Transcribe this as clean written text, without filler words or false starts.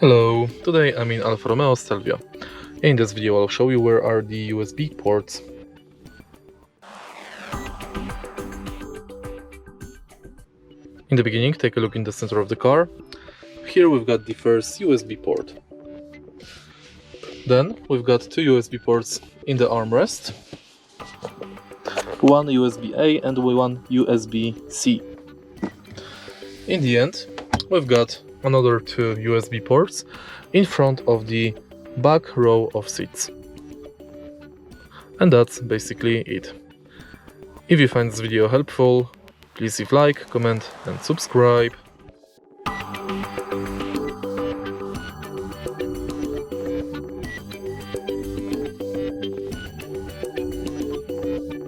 Hello, today I'm in Alfa Romeo Stelvio. In this video I'll show you where are the USB ports. In the beginning, take a look in the center of the car. Here we've got the first USB port. Then we've got two USB ports in the armrest. One USB-A and one USB-C. In the end, we've got another two USB ports in front of the back row of seats. And that's basically it. If you find this video helpful, please leave like, comment and subscribe.